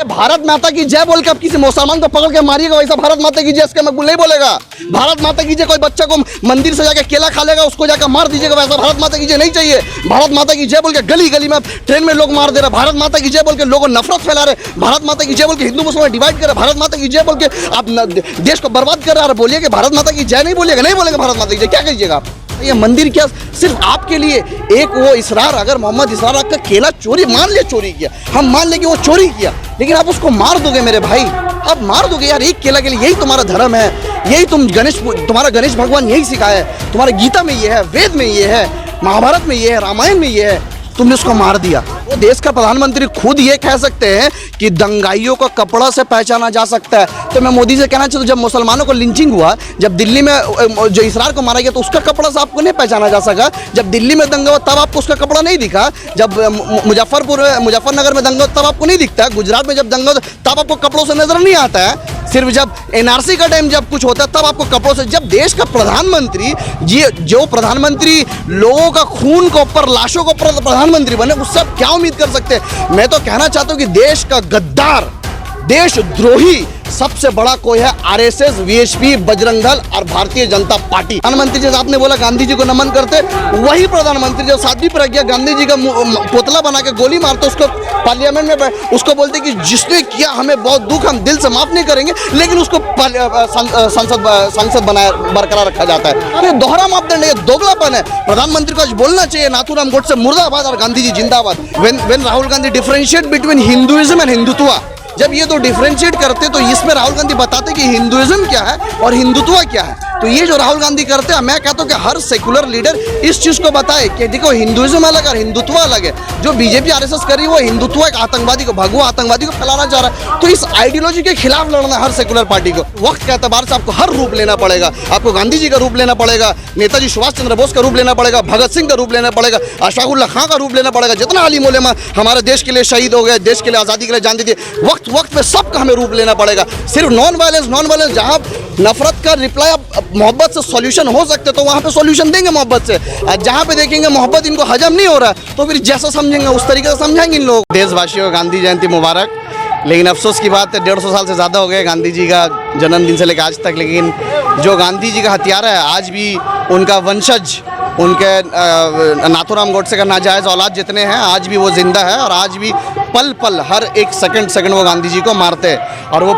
भारत माता की जय बोल के अब किसी मुसलमान को पकड़ के मारिएगा, वैसा भारत माता की जय इसके मकबूल नहीं बोलेगा। भारत माता की जय कोई बच्चा को मंदिर से जाके केला खा लेगा उसको जाकर मार दीजिएगा, वैसा भारत माता की जय नहीं चाहिए। भारत माता की जय बोल के गली गली में ट्रेन में लोग मार दे रहे, भारत माता की जय बोल के लोगों नफरत फैला रहे, भारत माता की जय बोल के हिंदू मुसलमान डिवाइड कर रहे, भारत माता की जय बोल के आप देश को बर्बाद कर रहे हैं। बोलिए कि भारत माता की जय नहीं बोलिएगा, नहीं बोलेगा भारत माता की जय, क्या कहिएगा आप? ये मंदिर क्या सिर्फ आपके लिए? एक वो इसरार, अगर मोहम्मद इसरार आपका केला चोरी, मान ले चोरी किया, हम मान ले कि वो चोरी किया, लेकिन आप उसको मार दोगे मेरे भाई, आप मार दोगे यार एक केला के लिए। यही तुम्हारा धर्म है, यही तुम्हारा गणेश भगवान यही सिखाया है, तुम्हारे गीता में ये है, वेद में ये है, महाभारत में ये है, रामायण में ये है, तुमने उसको मार दिया। वो देश का प्रधानमंत्री खुद ये कह सकते हैं कि दंगाइयों को कपड़ा से पहचाना जा सकता है। तो मैं मोदी से कहना चाहता हूँ, जब मुसलमानों को लिंचिंग हुआ, जब दिल्ली में जो इसरार को मारा गया, तो उसका कपड़ा से आपको नहीं पहचाना जा सका। जब दिल्ली में दंगा हुआ तब आपको उसका कपड़ा नहीं दिखा, जब मुजफ्फरनगर में दंगा तब आपको नहीं दिखता, गुजरात में जब दंगा तब आपको कपड़ों से नजर नहीं आता है, सिर्फ जब एनआरसी का टाइम जब कुछ होता है तब आपको कपड़ों से। जब देश का प्रधानमंत्री जो प्रधानमंत्री लोगों का खून को ऊपर, लाशों को ऊपर प्रधानमंत्री बने, उससे आप क्या उम्मीद कर सकते हैं? मैं तो कहना चाहता हूं कि देश का गद्दार, देशद्रोही सबसे बड़ा कोई है आरएसएस, वीएचपी, बजरंग दल और भारतीय जनता पार्टी। प्रधानमंत्री जैसे आपने बोला गांधी जी को नमन करते, वही प्रधानमंत्री जो साध्वी प्रज्ञा गांधी जी का पुतला बना के गोली मारते, उसको पार्लियामेंट में उसको बोलते कि जिसने किया हमें बहुत दुख, हम दिल से माफ नहीं करेंगे, लेकिन उसको संसद बनाया बरकरार रखा जाता है। अरे दोहरा मापदंड है, दोगलापन है। प्रधानमंत्री को आज बोलना चाहिए नाथूराम गोडसे मुर्दाबाद और गांधी जी जिंदाबाद। When Rahul Gandhi differentiate between Hinduism and Hindutva, जब ये दो डिफरेंशिएट करते तो इसमें राहुल गांधी बताते कि हिंदुइज्म क्या है और हिंदुत्व क्या है। तो ये जो राहुल गांधी करते हैं, मैं कहता हूँ कि हर सेकुलर लीडर इस चीज़ को बताए कि देखो हिंदुइज्म अलग और हिंदुत्व अलग है। जो बीजेपी आरएसएस कर रही है वो हिंदुत्व एक आतंकवादी को, भगवा आतंकवादी को फैलाना चाह रहा है। तो इस आइडियोलॉजी के खिलाफ लड़ना हर सेकुलर पार्टी को। वक्त के एतबार से आपको हर रूप लेना पड़ेगा, आपको गांधी जी का रूप लेना पड़ेगा, नेताजी सुभाष चंद्र बोस का रूप लेना पड़ेगा, भगत सिंह का रूप लेना पड़ेगा, अशफाकुल्लाह खां का रूप लेना पड़ेगा। जितना आलिम उलेमा हमारे देश के लिए शहीद हो गए, देश के लिए आज़ादी के लिए जान दी थी, वक्त पे सबका हमें रूप लेना पड़ेगा। सिर्फ नॉन वायलेंस जहाँ नफरत का रिप्लाई मोहब्बत से सॉल्यूशन हो सकते तो वहाँ पे सॉल्यूशन देंगे मोहब्बत से। जहाँ पे देखेंगे मोहब्बत इनको हजम नहीं हो रहा तो फिर जैसा समझेंगे उस तरीके से समझाएंगे इन लोग। देशवासियों को गांधी जयंती मुबारक। लेकिन अफसोस की बात है 150 साल से ज़्यादा हो गए गांधी जी का जन्मदिन से लेकर आज तक, लेकिन जो गांधी जी का हथियारा है आज भी उनका वंशज, उनके नाथूराम गोडसे का नाजायज़ औलाद जितने हैं आज भी वो जिंदा है और आज भी पल पल हर एक सेकंड वो गांधी जी को मारते हैं। और वो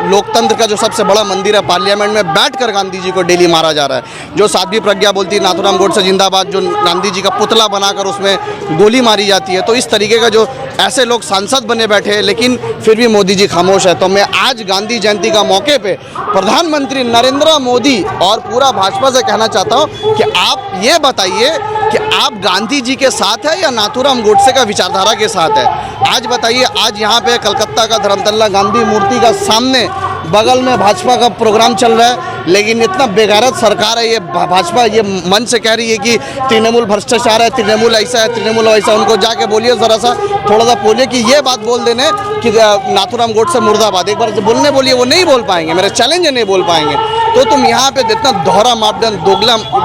लोकतंत्र का जो सबसे बड़ा मंदिर है पार्लियामेंट में बैठकर गांधी जी को डेली मारा जा रहा है। जो साध्वी प्रज्ञा बोलती है नाथूराम गोडसे जिंदाबाद, जो गांधी जी का पुतला बनाकर उसमें गोली मारी जाती है। तो इस तरीके का जो ऐसे लोग सांसद बने बैठे हैं लेकिन फिर भी मोदी जी खामोश है। तो मैं आज गांधी जयंती का मौके पे प्रधानमंत्री नरेंद्र मोदी और पूरा भाजपा से कहना चाहता हूँ कि आप ये बताइए कि आप गांधी जी के साथ है या नाथूराम गोडसे का विचारधारा के साथ है। आज बताइए, आज यहाँ पे कलकत्ता का धर्मतल्ला गांधी मूर्ति का सामने बगल में भाजपा का प्रोग्राम चल रहा है, लेकिन इतना बेगैरत सरकार है ये भाजपा, ये मन से कह रही है कि तृणमूल भ्रष्टाचार है, तृणमूल ऐसा है, तृणमूल वैसा। उनको जाके बोलिए ज़रा सा थोड़ा सा बोलिए कि ये बात बोल देने कि नाथूराम गोडसे मुर्दाबाद, एक बार बोलने बोलिए, वो नहीं बोल पाएंगे, मेरा चैलेंज है नहीं बोल पाएंगे। तो तुम यहाँ पे इतना दोहरा मापदंड,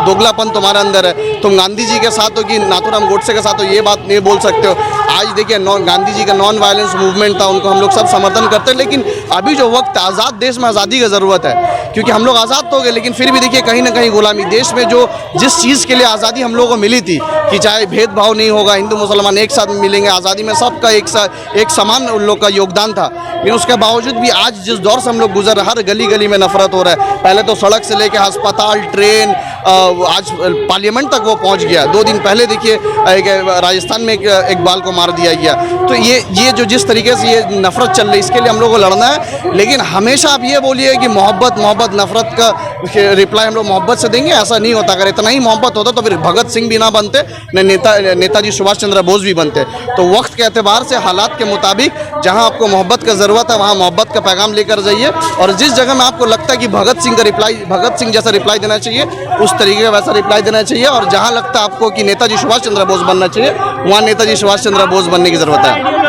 दोगलापन तुम्हारे अंदर है। तुम गांधी जी के साथ हो कि नाथूराम गोडसे के साथ हो, ये बात नहीं बोल सकते हो। आज देखिए गांधी जी का नॉन वायलेंस मूवमेंट था, उनको हम लोग सब समर्थन करते हैं, लेकिन अभी जो वक्त आज़ाद देश में आज़ादी की ज़रूरत है, क्योंकि हम लोग आज़ाद तो हो गए लेकिन फिर भी देखिए कहीं ना कहीं गुलामी। देश में जो जिस चीज़ के लिए आज़ादी हम लोगों को मिली थी कि चाहे भेदभाव नहीं होगा, हिंदू मुसलमान एक साथ मिलेंगे, आज़ादी में सबका एक समान उन लोग का योगदान था, लेकिन उसके बावजूद भी आज जिस दौर से हम लोग गुजर रहे, हर गली गली में नफरत हो रहा है। पहले तो सड़क से लेकर अस्पताल, ट्रेन, आज पार्लियामेंट तक वो पहुंच गया। 2 दिन पहले देखिए राजस्थान में एक बाल को मार दिया गया। तो ये जो जिस तरीके से ये नफरत चल रही है इसके लिए हम लोग को लड़ना है। लेकिन हमेशा आप ये बोलिए कि मोहब्बत नफरत का रिप्लाई हम लोग मोहब्बत से देंगे, ऐसा नहीं होता। अगर इतना ही मोहब्बत होता तो फिर भगत सिंह भी ना बनते, नेताजी सुभाष चंद्र बोस भी बनते। तो वक्त के एतबार से हालात के मुताबिक जहाँ आपको मोहब्बत का ज़रूरत है वहाँ मोहब्बत का पैगाम लेकर जाइए, और जिस जगह में आपको लगता है कि भगत सिंह जैसा रिप्लाई देना चाहिए उस तरीके का वैसा रिप्लाई देना चाहिए, और जहाँ लगता है आपको कि नेताजी सुभाष चंद्र बोस बनना चाहिए वहाँ नेताजी सुभाष चंद्र बोस बनने की ज़रूरत है।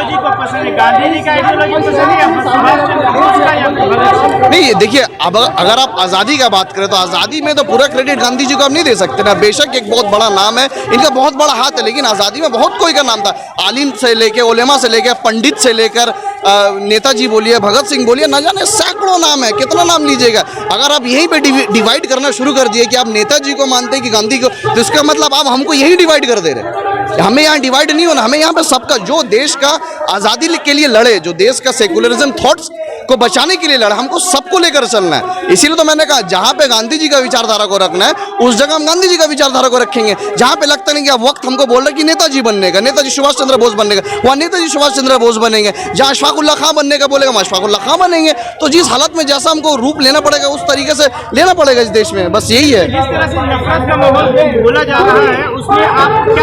नहीं देखिए, अब अगर आप आज़ादी का बात करें तो आज़ादी में तो पूरा क्रेडिट गांधी जी को आप नहीं दे सकते ना। बेशक एक बहुत बड़ा नाम है, इनका बहुत बड़ा हाथ है, लेकिन आज़ादी में बहुत कोई का नाम था। आलिम से लेके, उलेमा से लेकर, पंडित से लेकर नेताजी बोलिए, भगत सिंह बोलिए, न जाने सैकड़ों नाम है, कितना नाम लीजिएगा। अगर आप यहीं पे डिवाइड करना शुरू कर दिए कि आप नेताजी को मानते हैं कि गांधी को, तो इसका मतलब आप हमको यही डिवाइड कर दे रहे। हमें यहाँ डिवाइड नहीं होना, हमें यहाँ पे सबका, जो देश का आज़ादी के लिए लड़े, जो देश का सेकुलरिज्म थॉट्स को बचाने के लिए लड़ा, हमको सबको लेकर चलना है। इसीलिए तो मैंने कहा जहाँ पे गांधी जी का विचारधारा को रखना है उस जगह हम गांधी जी का विचारधारा को रखेंगे। जहाँ पे लगता नहीं कि अब वक्त हमको बोल रहे कि नेताजी बनने का, नेताजी सुभाष चंद्र बोस बनने का, वहाँ नेताजी सुभाष चंद्र बोस बनेंगे। जहाँ अशफाकुल्ला खां बनने का बोलेगा, वहाँ अशफाकुल्ला खां बनेंगे। तो जिस हालत में जैसा हमको रूप लेना पड़ेगा उस तरीके से लेना पड़ेगा इस देश में, बस यही है। जिस तरह से नफरत का माहौल बोला जा रहा है उसमें आपको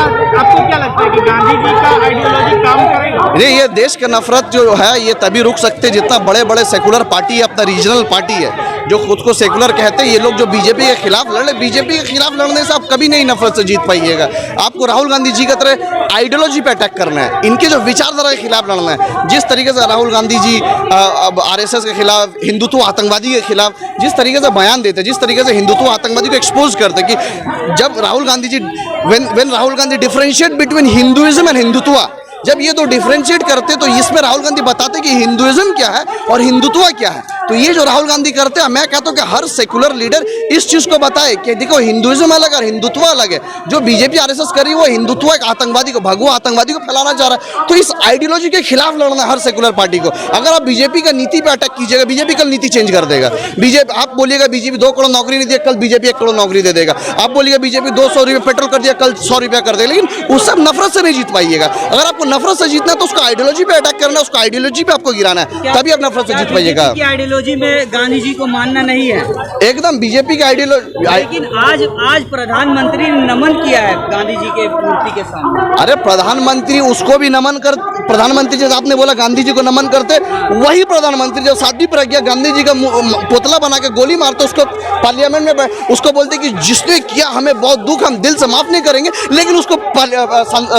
क्या लगता है कि गांधी जी का आइडियोलॉजी काम करेगा? नहीं, ये देश का नफरत जो है ये तभी रुक सकते जितना बड़े बड़े सेकुलर पार्टी है, अपना रीजनल पार्टी है जो खुद को सेकुलर कहते हैं, ये लोग जो बीजेपी के खिलाफ लड़े, बीजेपी के खिलाफ लड़ने से आप कभी नहीं नफरत से जीत पाइएगा। आपको राहुल गांधी जी की तरह आइडियोलॉजी पे अटैक करना है, इनके जो विचारधारा के खिलाफ लड़ना है। जिस तरीके से राहुल गांधी जी आरएसएस के खिलाफ, हिंदुत्व आतंकवादी के खिलाफ जिस तरीके से बयान देते, जिस तरीके से हिंदुत्व आतंकवादी को एक्सपोज करते, कि जब Rahul Gandhi ji when Rahul Gandhi differentiate between Hinduism and Hindutva, जब ये दो डिफरेंशिएट करते तो इसमें राहुल गांधी बताते कि हिंदुइज्म क्या है और हिंदुत्व क्या है। तो ये जो राहुल गांधी करते हैं, मैं कहता हूँ कि हर सेकुलर लीडर इस चीज़ को बताए कि देखो हिंदुइज्म अलग और हिंदुत्व अलग है। जो बीजेपी आरएसएस कर रही है वो हिंदुत्व एक आतंकवादी को, भगवा आतंकवादी को फैलाना चाह रहा है। तो इस आइडियोलॉजी के खिलाफ लड़ना है हर सेकुलर पार्टी को। अगर आप बीजेपी का नीति पे अटैक कीजिएगा, बीजेपी कल नीति चेंज कर देगा। बीजेपी, आप बोलिएगा बीजेपी 2 करोड़ नौकरी नहीं दिया, कल बीजेपी 1 करोड़ नौकरी दे देगा। आप बोलिएगा बीजेपी 200 रुपये पेट्रोल कर दिया, कल 100 रुपया कर देगा। लेकिन उस सब नफरत से नहीं जीत पाइएगा। अगर आपको नफरत से जीतना है तो उसको आइडियोलॉजी पे अटैक करना है, उसको आइडियोलॉजी पे आपको गिराना है, तभी आप नफरत से जीत पाइएगा। आइडियोलॉजी में गांधी जी को मानना नहीं है एकदम बीजेपी का आइडियोलॉजी। लेकिन आज प्रधानमंत्री ने नमन किया है गांधी जी के मूर्ति के सामने। अरे प्रधानमंत्री उसको भी नमन कर, प्रधानमंत्री जैसे आपने बोला गांधी जी को नमन करते, वही प्रधानमंत्री जब साध्वी प्रज्ञा गांधी जी का पुतला बना के गोली मारते, उसको पार्लियामेंट में उसको बोलते कि जिसने किया हमें बहुत दुख, हम दिल से माफ नहीं करेंगे, लेकिन उसको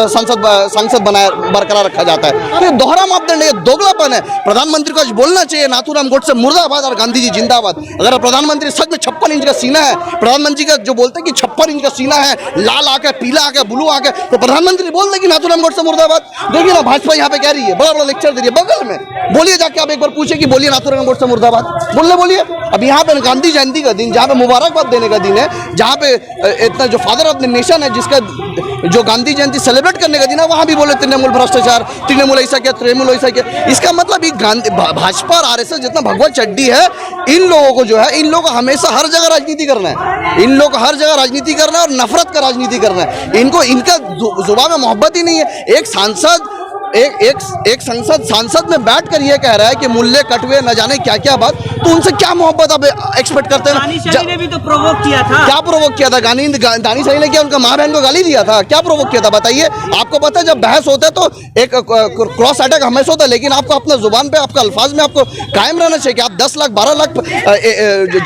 संसद बनाया बरकरार रखा जाता है। अरे दोहरा मापदंड है, दोगलापन है। प्रधानमंत्री को आज बोलना चाहिए नाथूराम गोडसे मुर्दाबाद और गांधी जी जिंदाबाद। अगर प्रधानमंत्री सच में 56 इंच का सीना है, प्रधानमंत्री का जो बोलते हैं कि 56 इंच का सीना है, लाल आके, पीला आके, ब्लू आके, तो प्रधानमंत्री बोल दे कि नाथूराम गोडसे मुर्दाबाद। देखिए ना भाजपा यहाँ पे कह रही है, बड़ा बड़ा लेक्चर दे रही है बगल में। बोलिए जाके, आप एक बार पूछे कि बोलिए नाथूराम गोडसे मुर्दाबाद, बोलिए। अब यहाँ पे गांधी जयंती का दिन, जहाँ पे मुबारकबाद देने का दिन है, जहाँ पे इतना जो फादर ऑफ द नेशन है, जिसका जो गांधी जयंती सेलिब्रेट करने का दिन है, वहाँ भी बोले तृणमूल भ्रष्टाचार, तृणमूल ऐसा किया, तृणमूल ऐसा किया। इसका मतलब ये भाजपा और आरएसएस जितना भगवत चड्डी है, इन लोगों को जो है, इन लोगों को हमेशा हर जगह राजनीति करना है। इन लोगों को हर जगह राजनीति करना है और नफरत का राजनीति करना है। इनको, इनका जुबान में मोहब्बत ही नहीं है। एक सांसद में बैठकर ये कह रहा है कि मुल्ले कटवे न जाने क्या क्या बात, तो उनसे क्या मोहब्बत आप एक्सपेक्ट करते हैं? दानिशाही ने भी तो प्रोवोक किया था। क्या प्रोवोक किया था? दानिशाही ने क्या उनका माँ बहन को गाली दिया था? क्या प्रोवोक किया था बताइए? आपको पता है जब बहस होता है तो एक क्रॉस अटैक हमेशा होता है, लेकिन आपको अपना जुबान पे, आपका अल्फाज में आपको कायम रहना चाहिए कि आप 10 लाख 12 लाख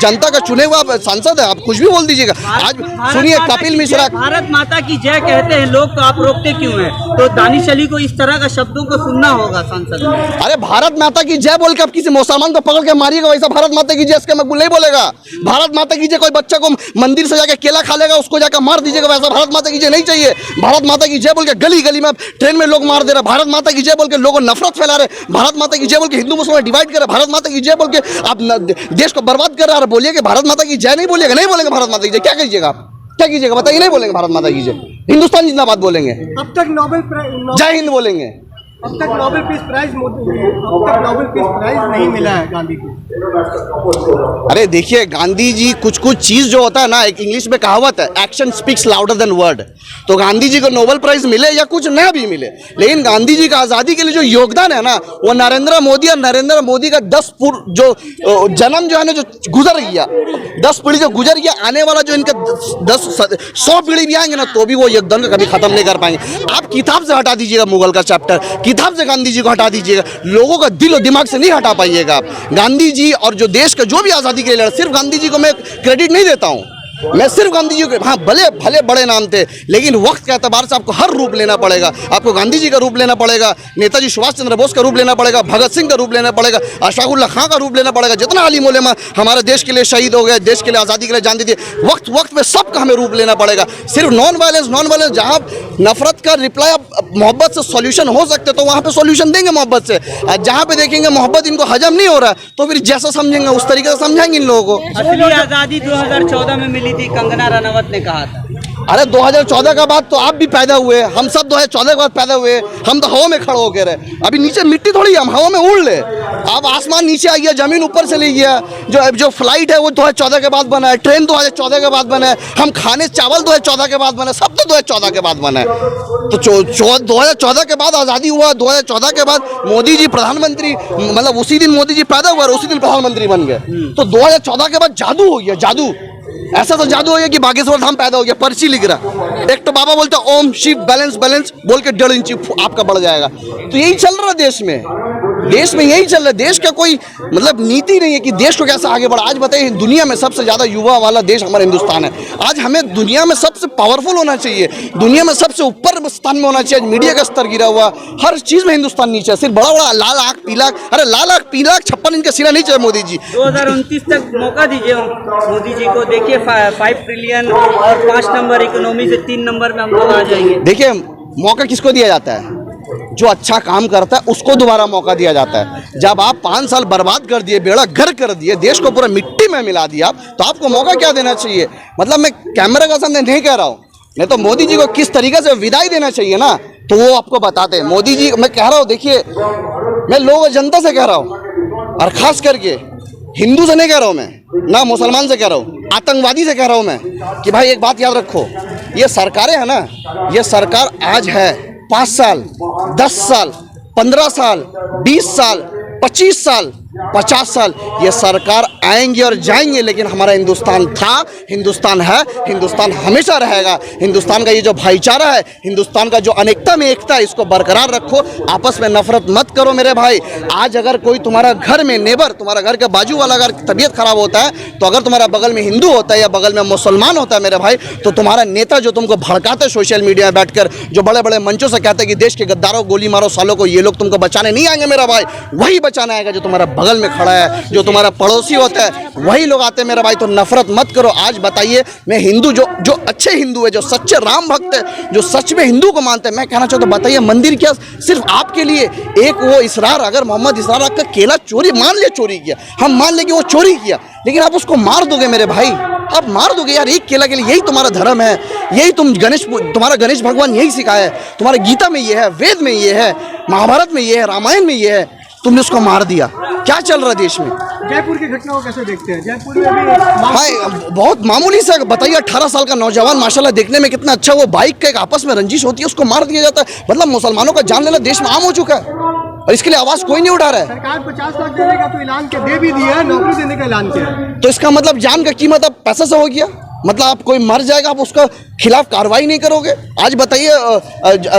जनता का चुने हुआ सांसद है, आप कुछ भी बोल दीजिएगा। आज सुनिए कपिल मिश्रा, भारत माता की जय कहते हैं लोग, तो आप रोकते क्यों हैं? तो दानिश को इस तरह का शब्दों को सुनना होगा संसद में। अरे भारत माता की जय बोल के आप किसी मुसलमान को पकड़ के मारिएगा, वैसा भारत माता की जय इसके मकबूल नहीं बोलेगा। भारत माता की जय कोई बच्चा को मंदिर से जाके केला खा लेगा, उसको जाकर मार दीजिएगा, वैसा भारत माता की जय नहीं चाहिए। भारत माता की जय बोल के गली गली में, ट्रेन में लोग मार दे रहे, भारत माता की जय बोल के लोगों नफरत फैला रहे, भारत माता की जय बोल के हिंदू मुसलमान डिवाइड कर रहे, भारत माता की जय बोल के आप देश को बर्बाद कर रहे हैं। बोलिए कि भारत माता की जय नहीं बोलिएगा, नहीं बोलेंगे भारत माता की जय, क्या कीजिएगा आप? क्या कीजिएगा बताइए? नहीं बोलेंगे भारत माता की जय, हिंदुस्तान जिंदाबाद बोलेंगे। अब तक नोबेल जय हिंद बोलेंगे। अब तक नोबेल पीस प्राइज नहीं मिला है गांधी को। अरे देखिए गांधी जी, कुछ चीज जो होता है ना, एक इंग्लिश में कहावत है, action speaks louder than word. तो गांधी जी को नोबेल प्राइज मिले या कुछ नया भी मिले, लेकिन गांधी जी का आज़ादी के लिए जो योगदान है ना, वो नरेंद्र मोदी और नरेंद्र मोदी का 10 जो जन्म जो है ना, जो गुजर गया, 10 पीढ़ी जो गुजर गया, आने वाला जो इनका 100 पीढ़ी भी आएंगे ना, तो भी वो योगदान को कभी खत्म नहीं कर पाएंगे। आप किताब से हटा दीजिएगा मुगल का चैप्टर, किताब से गांधी जी को हटा दीजिएगा, लोगों का दिल और दिमाग से नहीं हटा पाइएगा आप। गांधी जी और जो देश का जो भी आज़ादी के लिए लड़ा, सिर्फ गांधी जी को मैं क्रेडिट नहीं देता हूँ, मैं सिर्फ गांधी जी के, हाँ भले भले बड़े नाम थे, लेकिन वक्त के एतबार से आपको हर रूप लेना पड़ेगा। आपको गांधी जी का रूप लेना पड़ेगा, नेताजी सुभाष चंद्र बोस का रूप लेना पड़ेगा, भगत सिंह का रूप लेना पड़ेगा, अशफाकुल्लाह खां का रूप लेना पड़ेगा। जितना आलिम उलेमा हमारे देश के लिए शहीद हो गए, देश के लिए आज़ादी के लिए जान दी थी, वक्त वक्त में सबका हमें रूप लेना पड़ेगा। सिर्फ नॉन वायलेंस जहाँ नफरत का रिप्लाई मोहब्बत से सॉल्यूशन हो सकते तो वहाँ पे सॉल्यूशन देंगे मोहब्बत से। और जहाँ पे देखेंगे मोहब्बत इनको हजम नहीं हो रहा तो फिर जैसा समझेंगे उस तरीके से समझाएंगे इन लोगों को। असली आज़ादी 2014 में मिली थी, कंगना रनावत ने कहा था। अरे 2014 का बाद तो आप भी पैदा हुए, हम सब 2014 के बाद पैदा हुए, हम तो हवा में खड़े हो गए रहे। अभी नीचे मिट्टी थोड़ी है, हम हवा में उड़ ले। अब आसमान नीचे आ गया, जमीन ऊपर से ले गया। जो फ्लाइट है वो 2014 के बाद बना है, ट्रेन 2014 के बाद बना है, हम खाने चावल 2014 के बाद बना है, सब तो 2014 के बाद बना है। तो 2014 के बाद आज़ादी हुआ, 2014 के बाद मोदी जी प्रधानमंत्री, मतलब उसी दिन मोदी जी पैदा हुआ और उसी दिन प्रधानमंत्री बन गए। तो 2014 के बाद जादू हो गया, जादू। ऐसा तो जादू हो गया कि बागेश्वर धाम पैदा हो गया, पर्ची लिख रहा। एक तो बाबा बोलता ओम शिव बैलेंस बैलेंस बोल के 1.5 इंच आपका बढ़ जाएगा। तो यही चल रहा है देश में, यही चल रहा है। देश का कोई मतलब नीति नहीं है कि देश को कैसे आगे बढ़ा। आज बताइए, दुनिया में सबसे ज़्यादा युवा वाला देश हमारा हिंदुस्तान है। आज हमें दुनिया में सबसे पावरफुल होना चाहिए, दुनिया में सबसे ऊपर स्थान में होना चाहिए। मीडिया का स्तर गिरा हुआ, हर चीज़ में हिंदुस्तान नीचे है। सिर्फ बड़ा बड़ा लाल आँख पीला, अरे लाल आँख पीला 56 इंच का सिरा नहीं चाहिए मोदी जी। 2029 तक मौका दीजिए मोदी जी को। देखिए 5 ट्रिलियन और 5 नंबर इकोनॉमी से 3 नंबर में हम लोग आ जाएंगे। देखिए मौका किसको दिया जाता है? जो अच्छा काम करता है उसको दोबारा मौका दिया जाता है। जब आप 5 साल बर्बाद कर दिए, बेड़ा घर कर दिए, देश को पूरा मिट्टी में मिला दिया, तो आपको मौका क्या देना चाहिए? मतलब मैं कैमरा का सामने नहीं कह रहा हूँ, नहीं तो मोदी जी को किस तरीके से विदाई देना चाहिए ना, तो वो आपको बताते हैं। मोदी जी, मैं कह रहा हूँ, देखिए मैं लोग जनता से कह रहा हूँ, और खास करके हिंदू से नहीं कह रहा हूँ मैं, ना मुसलमान से कह रहा हूँ, आतंकवादी से कह रहा हूँ मैं, कि भाई एक बात याद रखो, ये सरकारें हैं ना, ये सरकार आज है 5 साल, 10 साल, 15 साल, 20 साल, 25 साल, 50 साल ये सरकार आएंगे और जाएंगे, लेकिन हमारा हिंदुस्तान था, हिंदुस्तान है, हिंदुस्तान हमेशा रहेगा। हिंदुस्तान का ये जो भाईचारा है, हिंदुस्तान का जो अनेकता में एकता है, इसको बरकरार रखो। आपस में नफरत मत करो मेरे भाई। आज अगर कोई तुम्हारा घर में नेबर, तुम्हारा घर के बाजू वाला अगर तबीयत खराब होता है, तो अगर तुम्हारा बगल में हिंदू होता है या बगल में मुसलमान होता है मेरे भाई, तो तुम्हारा नेता जो तुमको भड़काते सोशल मीडिया में बैठकर, जो बड़े बड़े मंचों से कहते हैं कि देश के गद्दारों गोली मारो सालों को, ये लोग तुमको बचाने नहीं आएंगे मेरा भाई। वही बचाने आएगा जो तुम्हारा बगल में खड़ा है, जो तुम्हारा पड़ोसी होता है, वही लोग आते हैं मेरा भाई। तो नफरत मत करो। आज बताइए, मैं हिंदू जो अच्छे हिंदू है, जो सच्चे राम भक्त है, जो सच में हिंदू को मानते हैं, मैं कहना चाहता हूँ, बताइए मंदिर क्या सिर्फ आपके लिए? एक वो इसरार, अगर मोहम्मद इसरार आपका केला चोरी, मान ले चोरी किया, हम मान ले कि वो चोरी किया, लेकिन आप उसको मार दोगे मेरे भाई, आप मार दोगे यार एक केला के लिए। यही तुम्हारा धर्म है, यही तुम्हारा गणेश भगवान यही सिखाया है, तुम्हारे गीता में ये है, वेद में ये है, महाभारत में ये है, रामायण में ये है, तुमने उसको मार दिया। क्या चल रहा है देश में? जयपुर की घटना को कैसे देखते हैं? जयपुर में भी भाई बहुत मामूली सा, बताइए 18 साल का नौजवान माशाल्लाह देखने में कितना अच्छा, वो बाइक का एक आपस में रंजिश होती है, उसको मार दिया जाता है। मतलब मुसलमानों का जान लेना देश में आम हो चुका है, और इसके लिए आवाज कोई नहीं उठा रहा है। सरकार 50 लाख देने का तो ऐलान के दे भी दिया है, नौकरी देने का ऐलान किया है। तो इसका मतलब जान का कीमत अब पैसे से हो गया? मतलब आप कोई मर जाएगा, आप उसका खिलाफ कार्रवाई नहीं करोगे? आज बताइए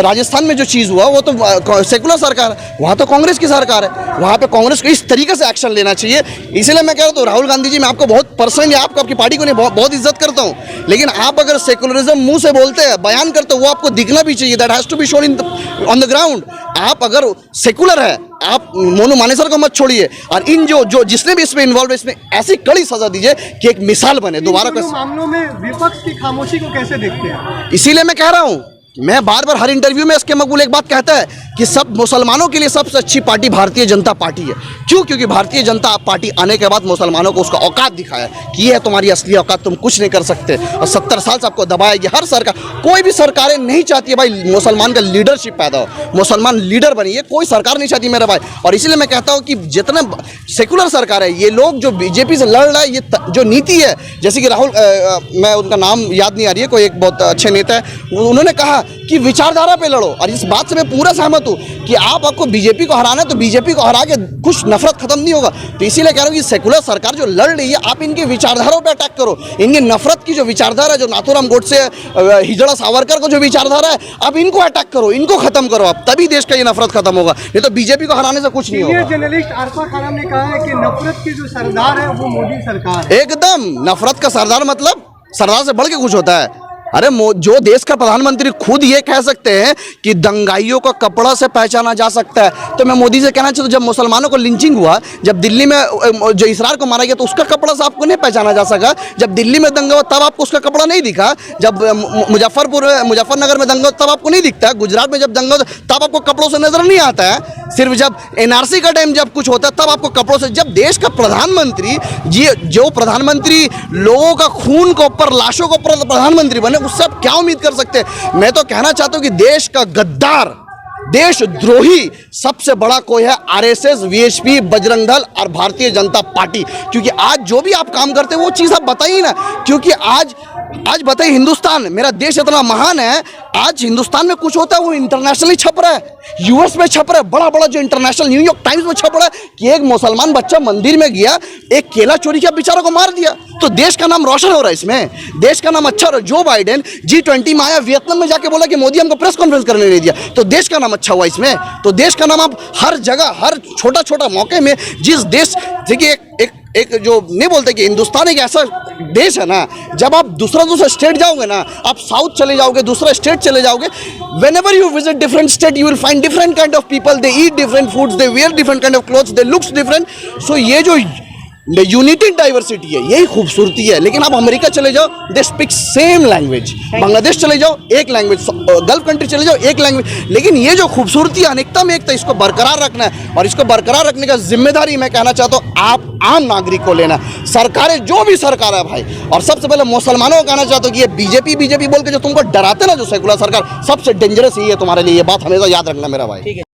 राजस्थान में जो चीज़ हुआ वो तो सेकुलर सरकार है, वहाँ तो कांग्रेस की सरकार है, वहाँ पे कांग्रेस को इस तरीके से एक्शन लेना चाहिए। इसलिए मैं कह रहा हूँ, राहुल गांधी जी, मैं आपको बहुत पर्सनली, आपकी पार्टी को नहीं, बहुत इज्जत करता हूँ, लेकिन आप अगर सेकुलरिज्म मुंह से बोलते हैं, बयान करते हो, वो आपको दिखना भी चाहिए। That has to be shown in on the ground. आप अगर सेकुलर है, आप मोनू मानेसर को मत छोड़िए, और इन जो जिसने भी इसमें इन्वॉल्व है, इसमें ऐसी कड़ी सजा दीजिए कि एक मिसाल बने दोबारा। इन मामलों में विपक्ष की खामोशी को कैसे देखते हैं? इसीलिए मैं कह रहा हूं, मैं बार बार हर इंटरव्यू में इसके मकबूल एक बात कहता है कि सब मुसलमानों के लिए सबसे अच्छी पार्टी भारतीय जनता पार्टी है। क्यों? क्योंकि भारतीय जनता पार्टी आने के बाद मुसलमानों को उसका औकात दिखाया कि ये है तुम्हारी असली औकात, तुम कुछ नहीं कर सकते, और 70 साल से आपको दबाएगी हर सरकार। कोई भी सरकारें नहीं चाहती है भाई मुसलमान का लीडरशिप पैदा हो, मुसलमान लीडर बनिए, कोई सरकार नहीं चाहती मेरा भाई। और इसलिए मैं कहता हूँ कि जितने सेकुलर सरकार है, ये लोग जो बीजेपी से लड़ रहा है, ये जो नीति है, जैसे कि राहुल, मैं उनका नाम याद नहीं आ रही है, कोई एक बहुत अच्छे नेता है, उन्होंने कहा कि विचारधारा पे लड़ो, और इस बात से मैं पूरा सहमत हूँ कि आपको बीजेपी को हराना है तो बीजेपी को हरा के कुछ नफरत खत्म नहीं होगा। तो इसीलिए कह रहा हूँ कि सेकुलर सरकार जो लड़ रही है, आप इनकी विचारधाराओं पे अटैक करो। इनकी नफरत की जो विचारधारा है, जो नाथूराम गोडसे, हिजड़ा सावरकर को जो विचारधारा है, आप इनको अटैक करो, इनको खत्म करो, आप तभी देश का ये नफरत खत्म होगा, नहीं तो बीजेपी को हराने से कुछ नहीं होगा। जर्नलिस्ट आरफा खानम ने कहा है कि नफरत की जो सरदार है वो मोदी सरकार है। एकदम नफरत का सरदार मतलब सरदार से बढ़ के कुछ होता है। अरे जो देश का प्रधानमंत्री खुद ये कह सकते हैं कि दंगाइयों को कपड़ा से पहचाना जा सकता है, तो मैं मोदी से कहना चाहता हूँ, जब मुसलमानों को लिंचिंग हुआ, जब दिल्ली में जो इसरार को मारा गया, तो उसका कपड़ा से आपको नहीं पहचाना जा सका। जब दिल्ली में दंगा हुआ तब आपको उसका कपड़ा नहीं दिखा, जब मुजफ्फरनगर में दंगा तब आपको नहीं दिखता, गुजरात में जब दंगा होता तब आपको कपड़ों से नजर नहीं आता है। सिर्फ जब एनआरसी का टाइम जब कुछ होता है तब आपको कपड़ों से। जब देश का प्रधानमंत्री जो प्रधानमंत्री लोगों का खून के ऊपर, लाशों के ऊपर प्रधानमंत्री बने, उससे आप क्या उम्मीद कर सकते हैं। मैं तो कहना चाहता हूं कि देश का गद्दार, देशद्रोही सबसे बड़ा कोई है आरएसएस, वीएचपी, बजरंग दल और भारतीय जनता पार्टी। क्योंकि आज जो भी आप काम करते हैं वो चीज़ आप बताइए ना। क्योंकि आज बताइए, हिंदुस्तान मेरा देश इतना महान है, आज हिंदुस्तान में कुछ होता है वो इंटरनेशनली छप रहा है, यूएस में छप रहा है, बड़ा बड़ा जो इंटरनेशनल न्यूयॉर्क टाइम्स में छप रहा है कि एक मुसलमान बच्चा मंदिर में गया, एक केला चोरी किया, बेचारा को मार दिया। तो देश का नाम रोशन हो रहा है इसमें, देश का नाम अच्छा हो रहा है। जो बाइडेन G20 में आया, वियतनाम में जाके बोला कि मोदी हमको प्रेस कॉन्फ्रेंस करने नहीं दिया, तो देश का नाम अच्छा हुआ इसमें। तो देश का नाम आप हर जगह, हर छोटा छोटा मौके में, जिस देश, देखिए एक जो नहीं बोलते कि हिंदुस्तान एक ऐसा देश है ना, जब आप दूसरा स्टेट जाओगे ना, आप साउथ चले जाओगे, दूसरा स्टेट चले जाओगे, whenever you visit different state you will find different kind of people, they eat different foods, they wear different kind of clothes, they looks different। so ये जो यूनिटी डाइवर्सिटी है, यही खूबसूरती है। लेकिन आप अमेरिका चले जाओ, they speak same language, Bangladesh चले जाओ एक लैंग्वेज, गल्फ कंट्री चले जाओ एक लैंग्वेज। लेकिन ये जो खूबसूरती है, अनेकता में एकता, इसको बरकरार रखना है, और इसको बरकरार रखने का जिम्मेदारी मैं कहना चाहता हूँ आप आम नागरिक को लेना। सरकारें जो भी सरकार है भाई, और सबसे पहले मुसलमानों को कहना चाहता हूँ कि ये बीजेपी बोल के जो तुमको डराते ना, जो सेकुलर सरकार, सबसे डेंजरस यही है तुम्हारे लिए। ये बात हमेशा याद रखना मेरा भाई।